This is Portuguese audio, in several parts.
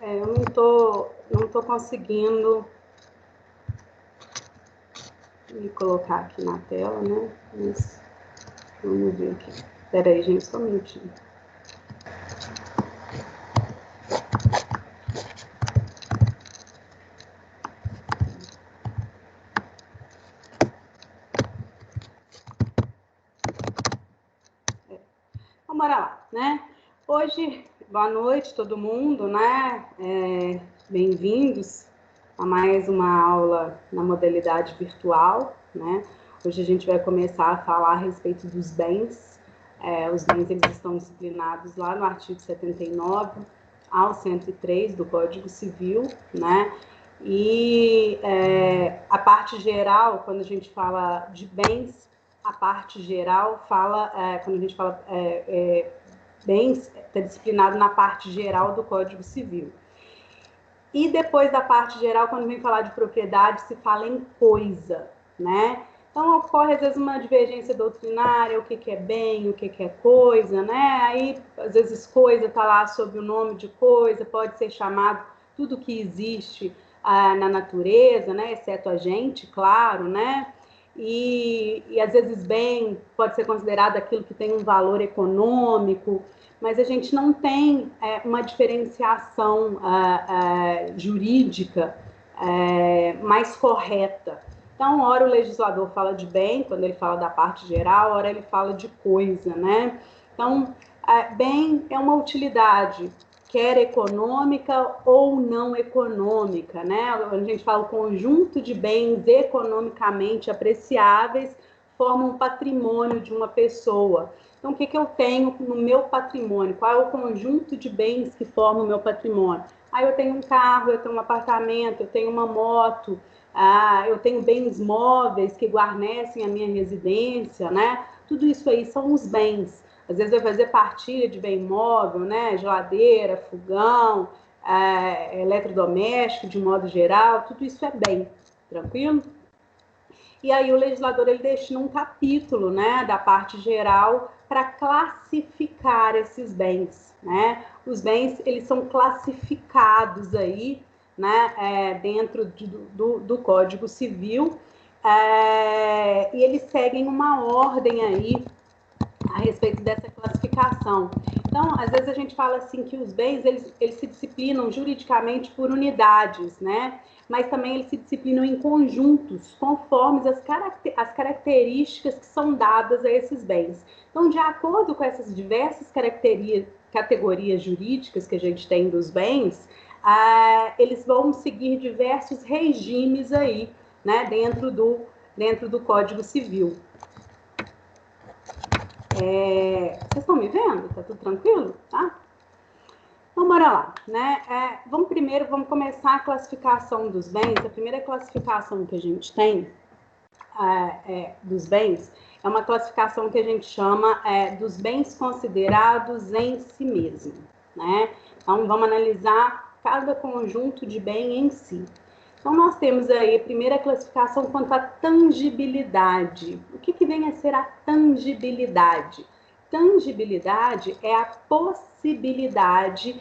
eu não tô conseguindo me colocar aqui na tela, né? Mas vamos ver aqui. Espera aí, gente, só um minutinho. Então, bora lá, né? Hoje, boa noite todo mundo, né? Bem-vindos a mais uma aula na modalidade virtual, né? Hoje a gente vai começar a falar a respeito dos bens. Os bens, eles estão disciplinados lá no artigo 79 ao 103 do Código Civil, né? E a parte geral, quando a gente fala de bens, a parte geral fala, quando a gente fala bens, está disciplinado na parte geral do Código Civil. E depois da parte geral, quando vem falar de propriedade, se fala em coisa, né? Então, ocorre, às vezes, uma divergência doutrinária, o que é bem, o que é coisa, né? Aí, às vezes, coisa está lá sob o nome de coisa, pode ser chamado tudo que existe na natureza, né? Exceto a gente, claro, né? E às vezes, bem pode ser considerado aquilo que tem um valor econômico, mas a gente não tem uma diferenciação jurídica mais correta. Então, ora o legislador fala de bem, quando ele fala da parte geral, ora ele fala de coisa, né? Então, bem é uma utilidade, quer econômica ou não econômica, né? A gente fala o conjunto de bens economicamente apreciáveis forma um patrimônio de uma pessoa. Então, o que eu tenho no meu patrimônio? Qual é o conjunto de bens que formam o meu patrimônio? Eu tenho um carro, eu tenho um apartamento, eu tenho uma moto, eu tenho bens móveis que guarnecem a minha residência, né? Tudo isso aí são os bens. Às vezes eu vou fazer partilha de bem móvel, né? Geladeira, fogão, eletrodoméstico, de modo geral, tudo isso é bem, tranquilo? E aí o legislador ele destina um capítulo, né, da parte geral para classificar esses bens, né? Os bens eles são classificados aí, né, dentro do Código Civil, e eles seguem uma ordem aí a respeito dessa classificação. Então, às vezes a gente fala assim que os bens, eles se disciplinam juridicamente por unidades, né? Mas também eles se disciplinam em conjuntos, conforme as características que são dadas a esses bens. Então, de acordo com essas diversas categorias jurídicas que a gente tem dos bens, eles vão seguir diversos regimes aí, né? Dentro do Código Civil. Vocês estão me vendo? Tá tudo tranquilo? Tá? Então, bora lá, né? Vamos começar a classificação dos bens. A primeira classificação que a gente tem dos bens é uma classificação que a gente chama dos bens considerados em si mesmo, né? Então, vamos analisar cada conjunto de bem em si. Então, nós temos aí a primeira classificação quanto à tangibilidade. O que vem a ser a tangibilidade? Tangibilidade é a possibilidade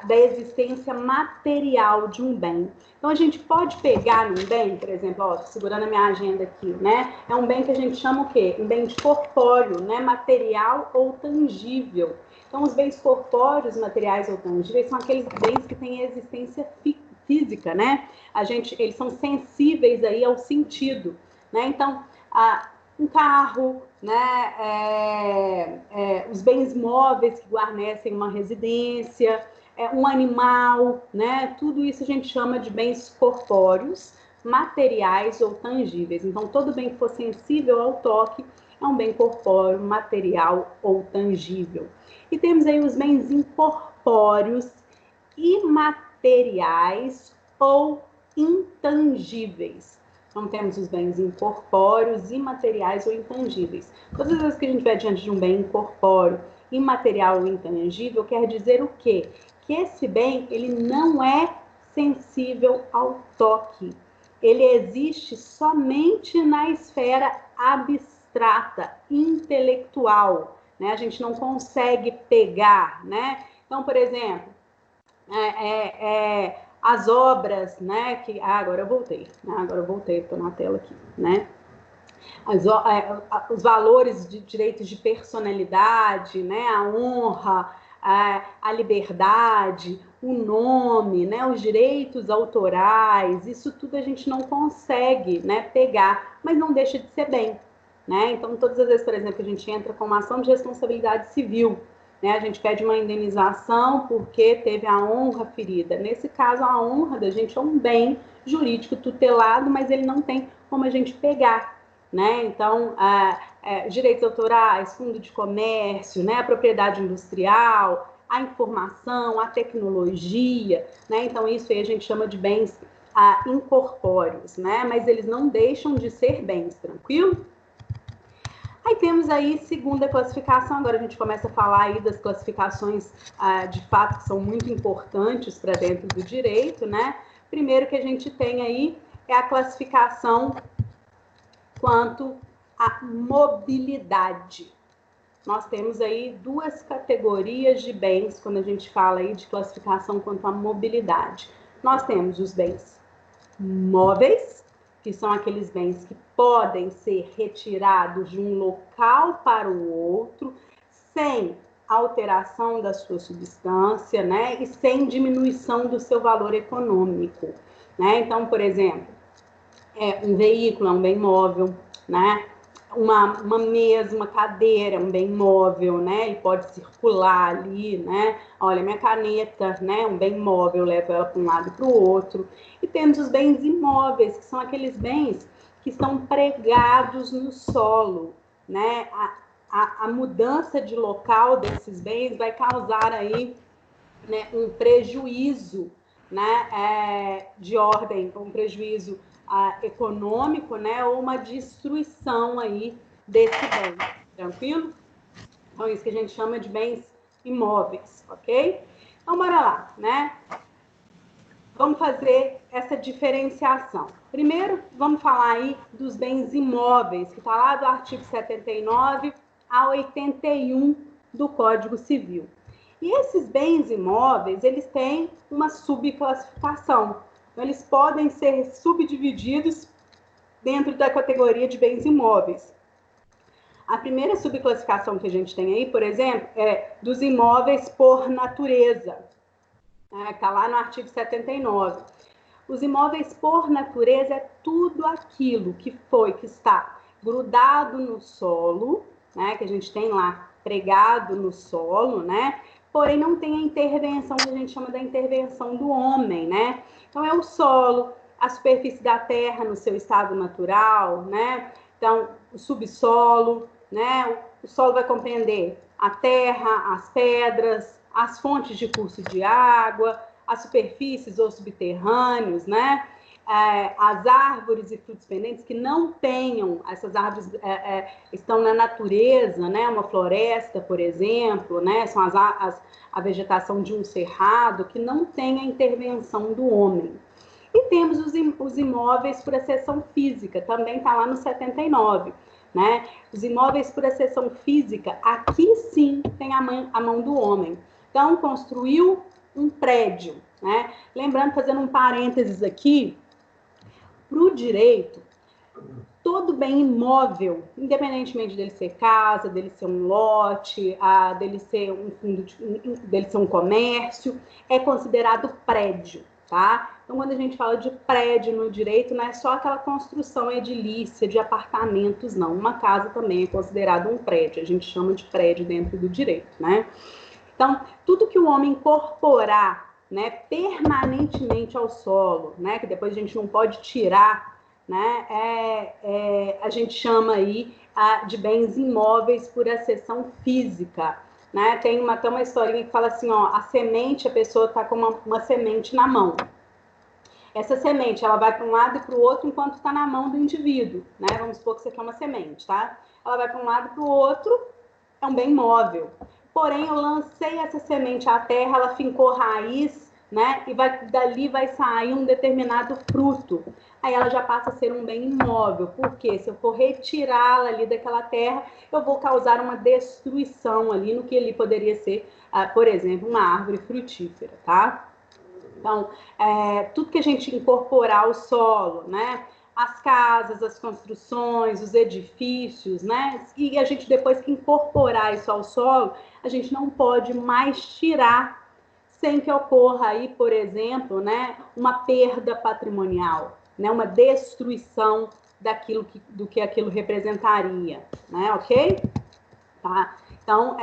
da existência material de um bem. Então, a gente pode pegar num bem, por exemplo, segurando a minha agenda aqui, né? É um bem que a gente chama o quê? Um bem de corpóreo, né? Material ou tangível. Então, os bens corpóreos, materiais ou tangíveis são aqueles bens que têm existência física, né? Eles são sensíveis aí ao sentido, né? Então, um carro, né? Os bens móveis que guarnecem uma residência, um animal, né? Tudo isso a gente chama de bens corpóreos, materiais ou tangíveis. Então, todo bem que for sensível ao toque é um bem corpóreo, material ou tangível. E temos aí os bens incorpóreos, imateriais ou intangíveis. Então, temos os bens incorpóreos, imateriais ou intangíveis. Todas as vezes que a gente vai diante de um bem incorpóreo, imaterial ou intangível, quer dizer o quê? Que esse bem, ele não é sensível ao toque. Ele existe somente na esfera abstrata, intelectual, né? A gente não consegue pegar, né? Então, por exemplo, as obras, né? Agora eu voltei, estou na tela aqui, né? Os valores de direitos de personalidade, né? A honra, a liberdade, o nome, né? Os direitos autorais, isso tudo a gente não consegue, né, pegar, mas não deixa de ser bem, né? Então, todas as vezes, por exemplo, que a gente entra com uma ação de responsabilidade civil, né? A gente pede uma indenização porque teve a honra ferida. Nesse caso, a honra da gente é um bem jurídico tutelado, mas ele não tem como a gente pegar, né? Então, direitos autorais, fundo de comércio, né? A propriedade industrial, a informação, a tecnologia, né? Então, isso aí a gente chama de bens incorpóreos, né? Mas eles não deixam de ser bens, tranquilo? Aí temos aí segunda classificação, agora a gente começa a falar aí das classificações de fato que são muito importantes para dentro do direito, né? Primeiro que a gente tem aí é a classificação quanto à mobilidade. Nós temos aí duas categorias de bens quando a gente fala aí de classificação quanto à mobilidade. Nós temos os bens móveis, que são aqueles bens que podem ser retirados de um local para o outro, sem alteração da sua substância, né? E sem diminuição do seu valor econômico, né? Então, por exemplo, um veículo é um bem móvel, né? Uma mesa, uma cadeira, um bem móvel, né? Ele pode circular ali, né? Olha, minha caneta, né? Um bem móvel, eu levo ela para um lado e para o outro. E temos os bens imóveis, que são aqueles bens que estão pregados no solo, né? A mudança de local desses bens vai causar aí, né, um prejuízo, né? De ordem, um prejuízo econômico, né, ou uma destruição aí desse bem, tranquilo? Então, isso que a gente chama de bens imóveis, ok? Então, bora lá, né? Vamos fazer essa diferenciação. Primeiro, vamos falar aí dos bens imóveis, que está lá do artigo 79 a 81 do Código Civil. E esses bens imóveis, eles têm uma subclassificação. Então, eles podem ser subdivididos dentro da categoria de bens imóveis. A primeira subclassificação que a gente tem aí, por exemplo, é dos imóveis por natureza. Está lá no artigo 79. Os imóveis por natureza é tudo aquilo que está grudado no solo, né, que a gente tem lá pregado no solo, né, porém não tem a intervenção que a gente chama da intervenção do homem, né? Então é o solo, a superfície da terra no seu estado natural, né? Então o subsolo, né? O solo vai compreender a terra, as pedras, as fontes de curso de água, as superfícies ou subterrâneos, né? As árvores e frutos pendentes que não tenham, essas árvores estão na natureza, né? Uma floresta, por exemplo, né? São a vegetação de um cerrado que não tem a intervenção do homem. E temos os imóveis por acessão física, também está lá no 79, né? Os imóveis por acessão física, aqui sim tem a mão do homem. Então, construiu um prédio, né? Lembrando, fazendo um parênteses aqui, para o direito, todo bem imóvel, independentemente dele ser casa, dele ser um lote, dele ser dele ser um comércio, é considerado prédio, tá? Então, quando a gente fala de prédio no direito, não é só aquela construção edilícia de apartamentos, não. Uma casa também é considerado um prédio, a gente chama de prédio dentro do direito, né? Então, tudo que o homem incorporar, né, permanentemente ao solo, né, que depois a gente não pode tirar, né, a gente chama aí de bens imóveis por acessão física, né? Tem até uma historinha que fala assim, ó, a semente, a pessoa está com uma semente na mão. Essa semente, ela vai para um lado e para o outro enquanto está na mão do indivíduo, né? Vamos supor que isso aqui é uma semente, tá? Ela vai para um lado e para o outro, é um bem móvel. Porém, eu lancei essa semente à terra, ela fincou raiz, né? E dali vai sair um determinado fruto. Aí ela já passa a ser um bem imóvel. Porque se eu for retirá-la ali daquela terra, eu vou causar uma destruição ali no que ali poderia ser, por exemplo, uma árvore frutífera, tá? Então, tudo que a gente incorporar ao solo, né? As casas, as construções, os edifícios, né? E a gente, depois que incorporar isso ao solo, a gente não pode mais tirar sem que ocorra aí, por exemplo, né, uma perda patrimonial, né, uma destruição do que aquilo representaria, né, ok? Tá? Então,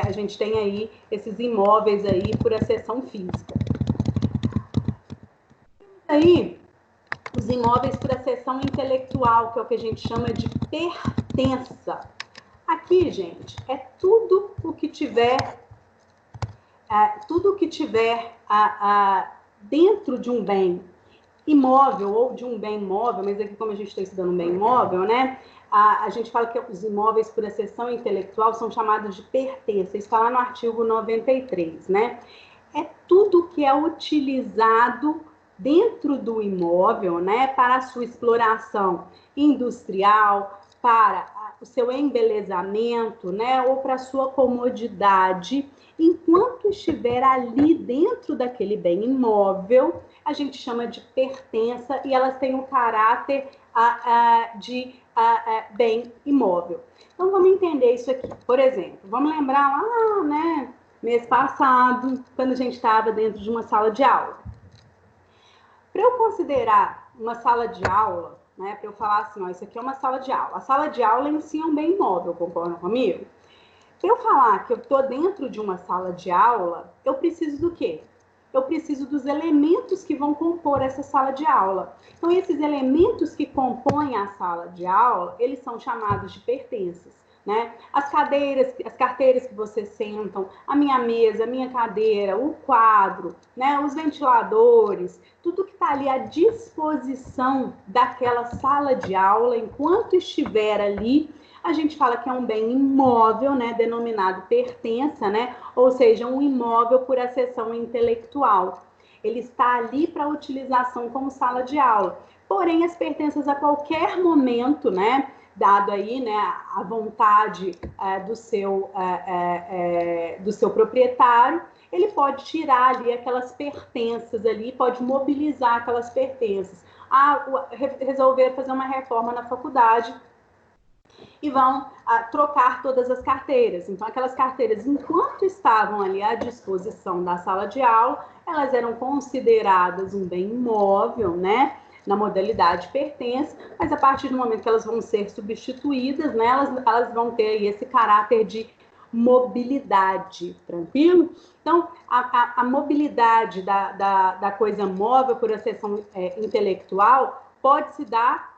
a gente tem aí esses imóveis aí por acessão física. Aí, os imóveis por acessão intelectual, que é o que a gente chama de pertença. Aqui, gente, é tudo o que tiver dentro de um bem imóvel ou de um bem móvel, mas aqui como a gente está estudando um bem imóvel, né? A gente fala que os imóveis por acessão intelectual são chamados de pertença. Isso está lá no artigo 93, né? É tudo que é utilizado dentro do imóvel, né, para a sua exploração industrial, para o seu embelezamento, né, ou para a sua comodidade, enquanto estiver ali dentro daquele bem imóvel, a gente chama de pertença e elas têm o caráter de bem imóvel. Então, vamos entender isso aqui. Por exemplo, vamos lembrar lá, né, mês passado, quando a gente estava dentro de uma sala de aula. Para eu considerar uma sala de aula, né, para eu falar assim, ó, isso aqui é uma sala de aula. A sala de aula em si é um bem imóvel, concordam comigo? Para eu falar que eu estou dentro de uma sala de aula, eu preciso do quê? Eu preciso dos elementos que vão compor essa sala de aula. Então, esses elementos que compõem a sala de aula, eles são chamados de pertenças, né? As cadeiras, as carteiras que vocês sentam, a minha mesa, a minha cadeira, o quadro, né? Os ventiladores, tudo que está ali à disposição daquela sala de aula, enquanto estiver ali, a gente fala que é um bem imóvel, né, denominado pertença, né, ou seja, um imóvel por acessão intelectual. Ele está ali para utilização como sala de aula. Porém, as pertenças a qualquer momento, né, dado aí, né, a vontade do seu proprietário, ele pode tirar ali aquelas pertenças ali, pode mobilizar aquelas pertenças. Resolver fazer uma reforma na faculdade, e vão trocar todas as carteiras. Então, aquelas carteiras, enquanto estavam ali à disposição da sala de aula, elas eram consideradas um bem imóvel, né? Na modalidade pertence, mas a partir do momento que elas vão ser substituídas, né? Elas vão ter aí esse caráter de mobilidade, tranquilo? Então, a mobilidade da coisa móvel por acessão intelectual pode se dar,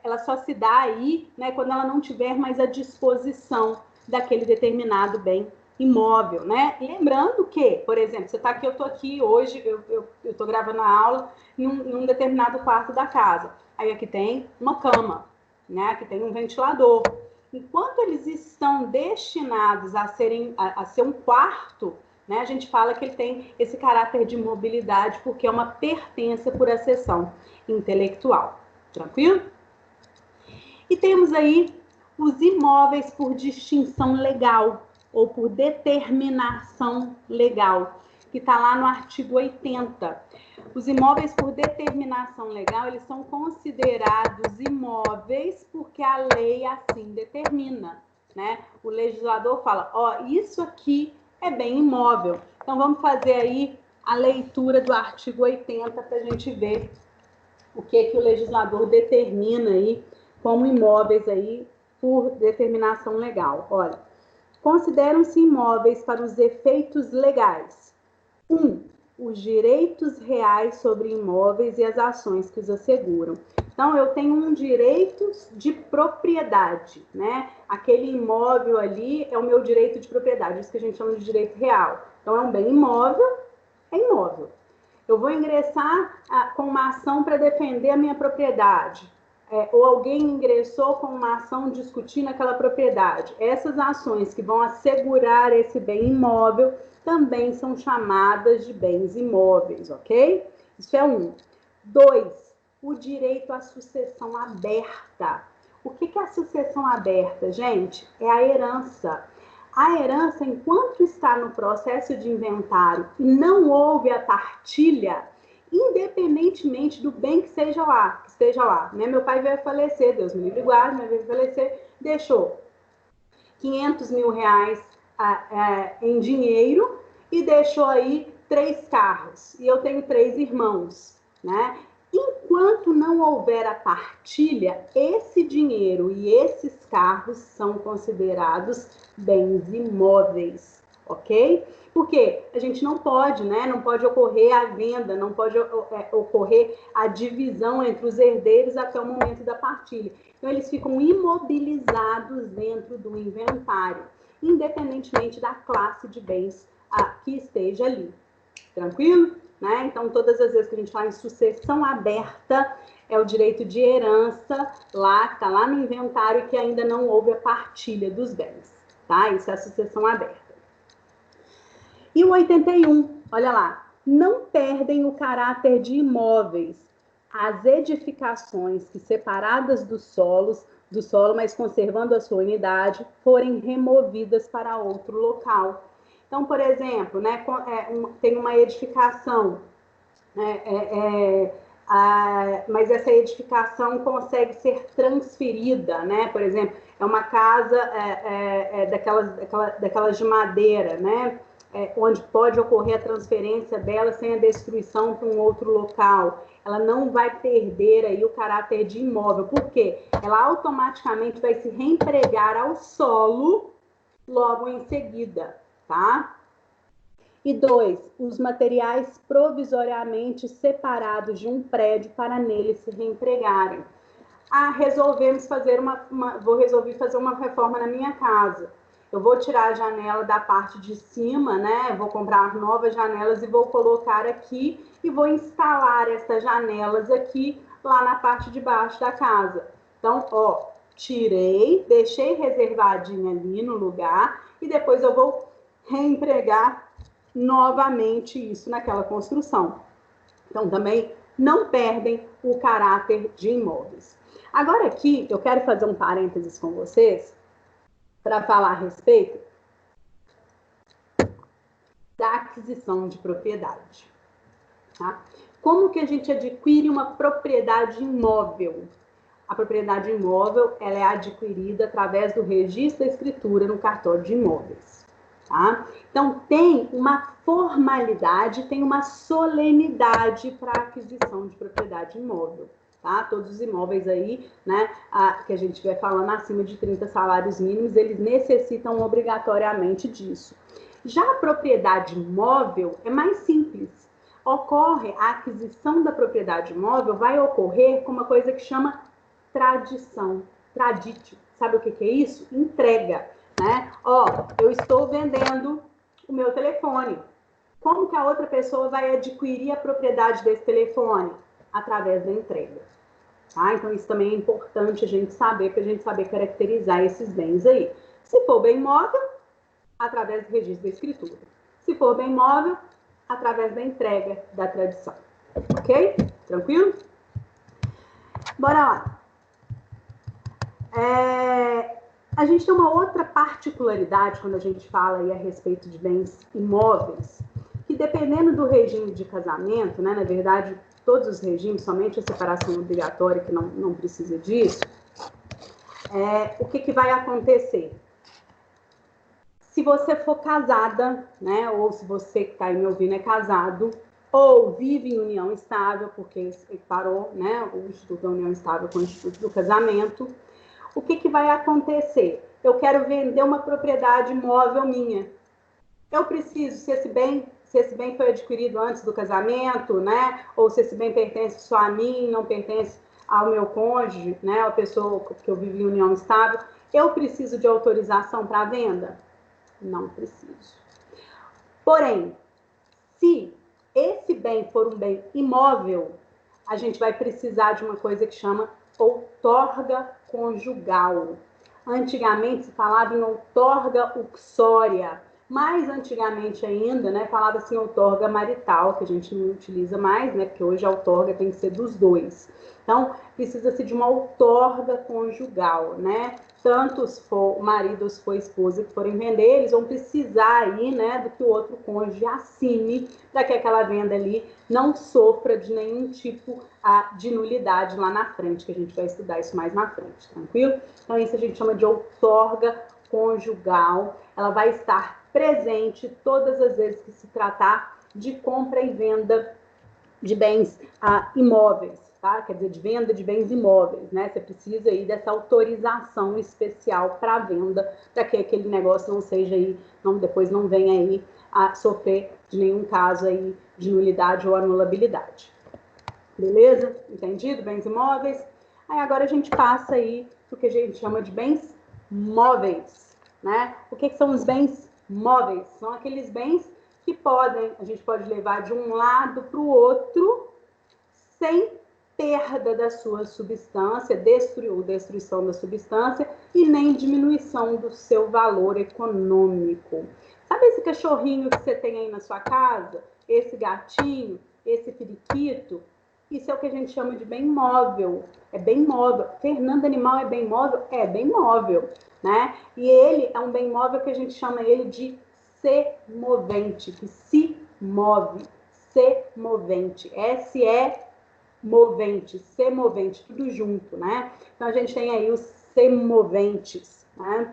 ela só se dá aí, né, quando ela não tiver mais à disposição daquele determinado bem imóvel, né? Lembrando que, por exemplo, você está aqui, eu estou aqui hoje, eu estou gravando a aula em um determinado quarto da casa. Aí aqui tem uma cama, né? Aqui tem um ventilador. Enquanto eles estão destinados a ser um quarto, né, a gente fala que ele tem esse caráter de mobilidade porque é uma pertença por acessão intelectual. Tranquilo? E temos aí os imóveis por distinção legal ou por determinação legal, que está lá no artigo 80. Os imóveis por determinação legal, eles são considerados imóveis porque a lei assim determina, né? O legislador fala, ó, isso aqui é bem imóvel. Então, vamos fazer aí a leitura do artigo 80 para a gente ver o que o legislador determina aí como imóveis aí por determinação legal. Olha, consideram-se imóveis para os efeitos legais. 1. Os direitos reais sobre imóveis e as ações que os asseguram. Então, eu tenho um direito de propriedade, né? Aquele imóvel ali é o meu direito de propriedade, isso que a gente chama de direito real. Então, é um bem imóvel, é imóvel. Eu vou ingressar com uma ação para defender a minha propriedade. Ou alguém ingressou com uma ação discutindo aquela propriedade. Essas ações que vão assegurar esse bem imóvel também são chamadas de bens imóveis, ok? Isso é 1. 2. O direito à sucessão aberta. O que é a sucessão aberta, gente? É a herança. a herança, enquanto está no processo de inventário e não houve a partilha, independentemente do bem que esteja lá, né? Meu pai veio falecer, Deus me livre e guarde, mas veio falecer, deixou 500 mil reais em dinheiro e deixou aí 3 carros. E eu tenho 3 irmãos, né? Enquanto não houver a partilha, esse dinheiro e esses carros são considerados bens imóveis, ok? Porque a gente não pode, né? Não pode ocorrer a venda, não pode ocorrer a divisão entre os herdeiros até o momento da partilha. Então, eles ficam imobilizados dentro do inventário, independentemente da classe de bens que esteja ali. Tranquilo? Né? Então, todas as vezes que a gente fala em sucessão aberta, é o direito de herança, lá, que está lá no inventário, que ainda não houve a partilha dos bens. Tá? Isso é a sucessão aberta. E o 81, olha lá, não perdem o caráter de imóveis as edificações que, separadas do solo, mas conservando a sua unidade, forem removidas para outro local. Então, por exemplo, né, tem uma edificação, mas essa edificação consegue ser transferida, né? Por exemplo, é uma casa daquelas de madeira, né? Onde pode ocorrer a transferência dela sem a destruição para um outro local. Ela não vai perder aí o caráter de imóvel, porque ela automaticamente vai se reempregar ao solo logo em seguida, tá? E 2, os materiais provisoriamente separados de um prédio para nele se reempregarem. Resolvemos fazer resolvi fazer uma reforma na minha casa. Eu vou tirar a janela da parte de cima, né? Vou comprar novas janelas e vou colocar aqui e vou instalar essas janelas aqui lá na parte de baixo da casa. Então, ó, tirei, deixei reservadinha ali no lugar e depois eu vou reempregar novamente isso naquela construção. Então, também não perdem o caráter de imóveis. Agora aqui, eu quero fazer um parênteses com vocês para falar a respeito da aquisição de propriedade. Tá? Como que a gente adquire uma propriedade imóvel? A propriedade imóvel ela é adquirida através do registro da escritura no cartório de imóveis. Tá? Então, tem uma formalidade, tem uma solenidade para a aquisição de propriedade imóvel. Tá? Todos os imóveis aí, né, que a gente estiver falando acima de 30 salários mínimos, eles necessitam obrigatoriamente disso. Já a propriedade imóvel é mais simples. Ocorre, a aquisição da propriedade imóvel vai ocorrer com uma coisa que chama tradição, traditio. Sabe o que é isso? Entrega. Né? Ó, eu estou vendendo o meu telefone. Como que a outra pessoa vai adquirir a propriedade desse telefone? Através da entrega. Tá? Então, isso também é importante a gente saber, para a gente saber caracterizar esses bens aí. Se for bem móvel, através do registro da escritura. Se for bem móvel, através da entrega da tradição. Ok? Tranquilo? Bora lá. A gente tem uma outra particularidade quando a gente fala aí a respeito de bens imóveis, que dependendo do regime de casamento, né, na verdade, todos os regimes, somente a separação obrigatória, que não precisa disso, o que vai acontecer? Se você for casada, né, ou se você que está aí me ouvindo é casado, ou vive em união estável, porque parou, né, o Instituto da União Estável com o Instituto do Casamento, o que vai acontecer? Eu quero vender uma propriedade imóvel minha. Eu preciso, se esse bem foi adquirido antes do casamento, né? Ou se esse bem pertence só a mim, não pertence ao meu cônjuge, né? A pessoa que eu vivo em união estável, eu preciso de autorização para venda? Não preciso. Porém, se esse bem for um bem imóvel, a gente vai precisar de uma coisa que chama outorga conjugal. Antigamente se falava em outorga uxória, Mais antigamente ainda, né, falava assim outorga marital, que a gente não utiliza mais, né, porque hoje a outorga tem que ser dos dois. Então, precisa-se de uma outorga conjugal, né? Tanto se for o marido ou se for a esposa que forem vender, eles vão precisar aí, né, do que o outro cônjuge assine para que aquela venda ali não sofra de nenhum tipo de nulidade lá na frente, que a gente vai estudar isso mais na frente, tranquilo? Então, isso a gente chama de outorga conjugal. Ela vai estar presente todas as vezes que se tratar de compra e venda de bens imóveis, tá? Quer dizer, de venda de bens imóveis, né? Você precisa aí dessa autorização especial para venda, para que aquele negócio não seja aí, depois não venha aí a sofrer de nenhum caso aí de nulidade ou anulabilidade. Beleza? Entendido? Bens imóveis. Aí agora a gente passa aí o que a gente chama de bens móveis, né? O que são os bens móveis? São aqueles bens que a gente pode levar de um lado para o outro sem perda da sua substância, destruição da substância e nem diminuição do seu valor econômico. Sabe esse cachorrinho que você tem aí na sua casa? Esse gatinho, esse periquito? Isso é o que a gente chama de bem móvel. É bem móvel. Fernando Animal é bem móvel? É bem móvel, né? E ele é um bem móvel que a gente chama ele de semovente, que se move. Semovente. S-E-movente, semovente, tudo junto, né? Então a gente tem aí os semoventes, né?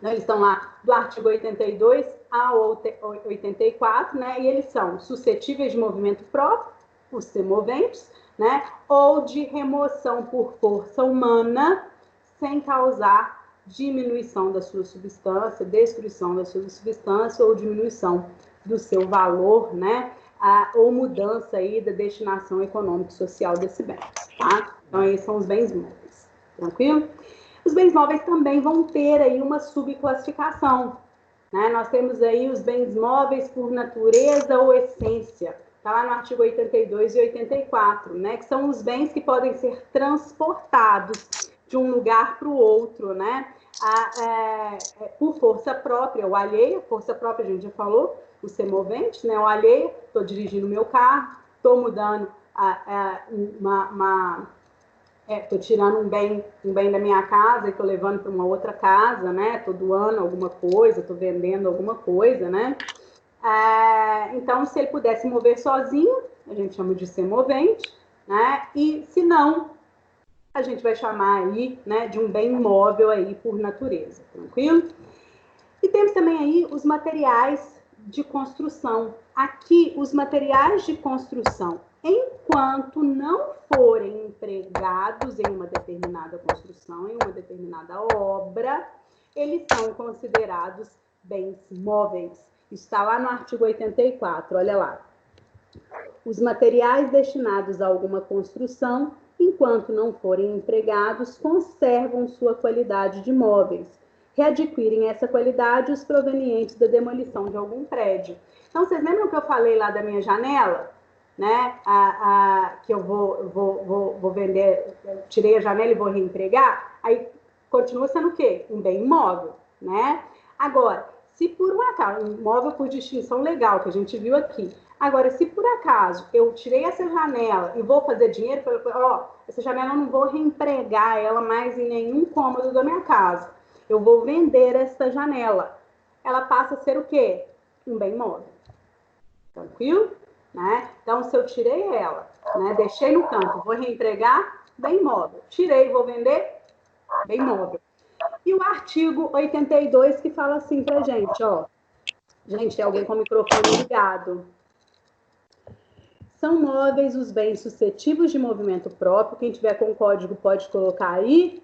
Eles estão lá do artigo 82 ao 84, né? E eles são suscetíveis de movimento próprio, os semoventes, né? Ou de remoção por força humana, sem causar diminuição da sua substância, destruição da sua substância ou diminuição do seu valor, né? Ou mudança aí da destinação econômica e social desse bem, tá? Então, esses são os bens móveis, tranquilo? Os bens móveis também vão ter aí uma subclassificação, né? Nós temos aí os bens móveis por natureza ou essência, tá lá no artigo 82 e 84, né? Que são os bens que podem ser transportados de um lugar para o outro, né? Por força própria ou alheia. Força própria a gente já falou, o semovente, né? O alheio, estou dirigindo meu carro, estou mudando estou tirando um bem da minha casa e estou levando para uma outra casa, né? Estou doando alguma coisa, estou vendendo alguma coisa, né? Então, se ele pudesse mover sozinho, a gente chama de semovente, né? E se não, a gente vai chamar aí, né, de um bem móvel aí por natureza, tranquilo? E temos também aí os materiais de construção. Aqui, os materiais de construção, enquanto não forem empregados em uma determinada construção, em uma determinada obra, eles são considerados bens móveis. Está lá no artigo 84, olha lá. Os materiais destinados a alguma construção, enquanto não forem empregados, conservam sua qualidade de móveis. Readquirem essa qualidade os provenientes da demolição de algum prédio. Então, vocês lembram que eu falei lá da minha janela? Né? Que eu vou vender, eu tirei a janela e vou reempregar, aí continua sendo o quê? Um bem imóvel, né? Agora, se por um acaso, um imóvel por distinção legal, que a gente viu aqui, agora, se por acaso eu tirei essa janela e vou fazer dinheiro, essa janela eu não vou reempregar ela mais em nenhum cômodo da minha casa, eu vou vender essa janela, ela passa a ser o quê? Um bem imóvel. Tranquilo? Né? Então, se eu tirei ela, né, deixei no canto, vou reempregar, bem imóvel. Tirei, vou vender, bem imóvel. E o artigo 82 que fala assim pra gente, ó. Gente, tem alguém com o microfone ligado. São móveis os bens suscetíveis de movimento próprio. Quem tiver com código pode colocar aí,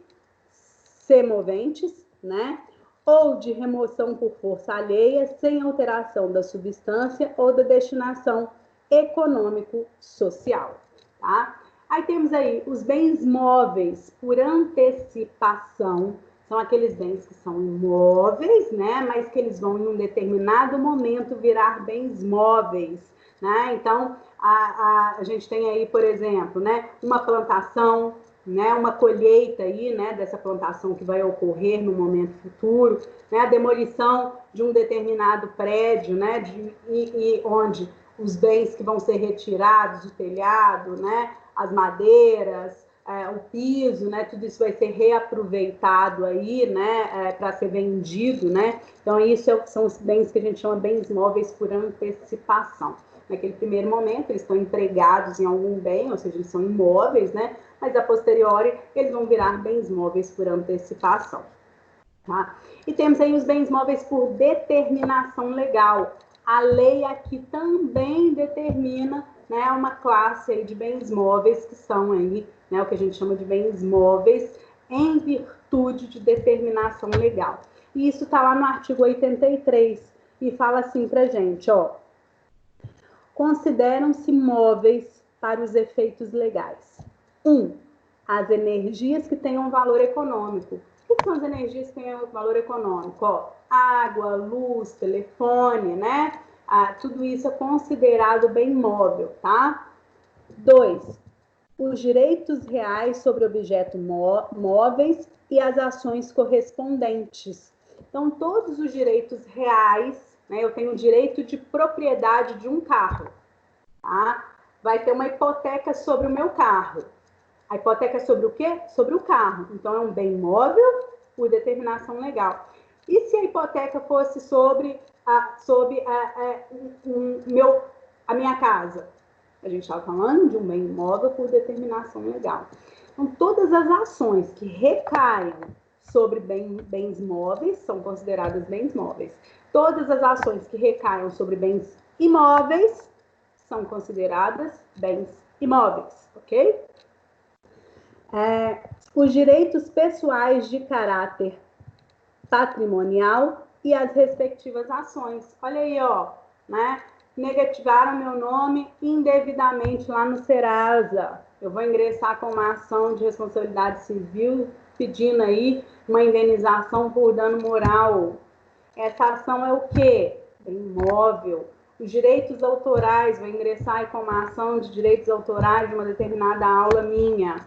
semoventes, né? Ou de remoção por força alheia, sem alteração da substância ou da destinação econômico-social, tá? Aí temos aí os bens móveis por antecipação, são aqueles bens que são imóveis, né? Mas que eles vão em um determinado momento virar bens móveis, né? Então, a gente tem aí, por exemplo, né? Uma plantação, né, uma colheita aí, né, dessa plantação que vai ocorrer no momento futuro, né, a demolição de um determinado prédio, né, onde os bens que vão ser retirados, o telhado, né, as madeiras, o piso, né, tudo isso vai ser reaproveitado aí, né, para ser vendido, né. Então isso são os bens que a gente chama bens móveis por antecipação. Naquele primeiro momento eles estão empregados em algum bem, ou seja, eles são imóveis, né, mas a posteriori eles vão virar bens móveis por antecipação. Tá? E temos aí os bens móveis por determinação legal. A lei aqui também determina, né, uma classe aí de bens móveis que são aí, né, o que a gente chama de bens móveis em virtude de determinação legal. E isso está lá no artigo 83 e fala assim pra gente, ó, consideram-se móveis para os efeitos legais. 1. As energias que tenham valor econômico. O que são as energias que tenham valor econômico? Ó, água, luz, telefone, né? Tudo isso é considerado bem móvel, tá? 2. Os direitos reais sobre objetos móveis e as ações correspondentes. Então, todos os direitos reais, né? Eu tenho o direito de propriedade de um carro, tá? Vai ter uma hipoteca sobre o meu carro. A hipoteca é sobre o quê? Sobre o carro. Então, é um bem móvel por determinação legal. E se a hipoteca fosse sobre a minha casa? A gente estava falando de um bem imóvel por determinação legal. Então, todas as ações que recaem sobre bens móveis são consideradas bens móveis. Todas as ações que recaiam sobre bens imóveis são consideradas bens imóveis, ok? Os direitos pessoais de caráter patrimonial e as respectivas ações. Olha aí, ó, né? Negativaram meu nome indevidamente lá no Serasa. Eu vou ingressar com uma ação de responsabilidade civil pedindo aí uma indenização por dano moral. Essa ação é o quê? Bem imóvel. Os direitos autorais, vou ingressar aí com uma ação de direitos autorais de uma determinada aula minha.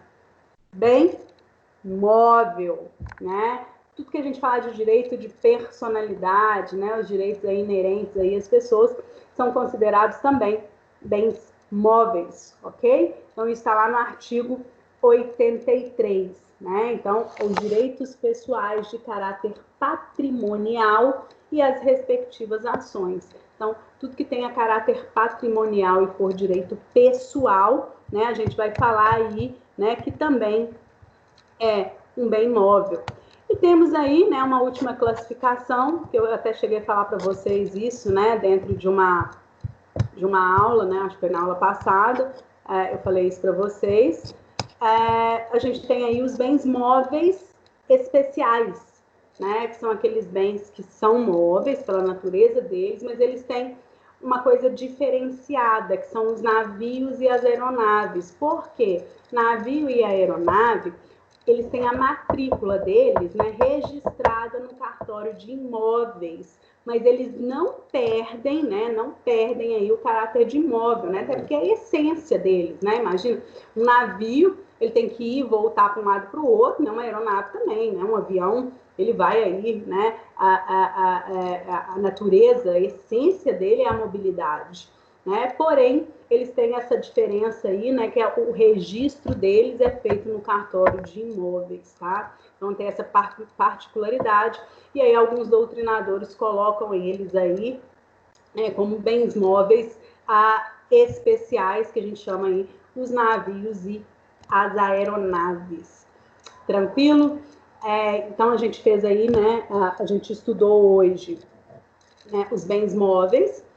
Bem móvel, né? Tudo que a gente fala de direito de personalidade, né? Os direitos aí inerentes aí às pessoas são considerados também bens móveis, ok? Então, isso está lá no artigo 83, né? Então, os direitos pessoais de caráter patrimonial e as respectivas ações. Então, tudo que tenha caráter patrimonial e for direito pessoal, né? A gente vai falar aí, né? Que também é um bem móvel. E temos aí, né, uma última classificação, que eu até cheguei a falar para vocês isso, né, dentro de uma aula, né, acho que foi na aula passada, eu falei isso para vocês. A gente tem aí os bens móveis especiais, né, que são aqueles bens que são móveis pela natureza deles, mas eles têm uma coisa diferenciada, que são os navios e as aeronaves. Por quê? Navio e aeronave, eles têm a matrícula deles, né, registrada no cartório de imóveis, mas eles não perdem, né, não perdem aí o caráter de imóvel, né, até porque é a essência deles, né, imagina, um navio, ele tem que ir e voltar para um lado para o outro, né, uma aeronave também, né, um avião, ele vai aí, né, a natureza, a essência dele é a mobilidade, né, porém, eles têm essa diferença aí, né, que o registro deles é feito no cartório de imóveis, tá? Então, tem essa particularidade, e aí alguns doutrinadores colocam eles aí, né, como bens móveis especiais, que a gente chama aí os navios e as aeronaves. Tranquilo? Então, a gente fez aí, né, a gente estudou hoje, né, os bens móveis,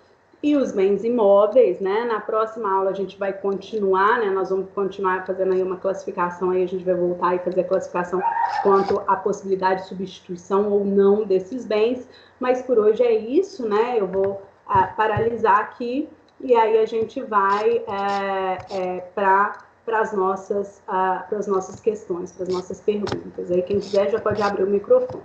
e os bens imóveis, né? Na próxima aula a gente vai continuar, né? Nós vamos continuar fazendo aí uma classificação, aí a gente vai voltar e fazer a classificação quanto à possibilidade de substituição ou não desses bens, mas por hoje é isso, né? Eu vou paralisar aqui e aí a gente vai para as nossas questões, para as nossas perguntas. Aí quem quiser já pode abrir o microfone.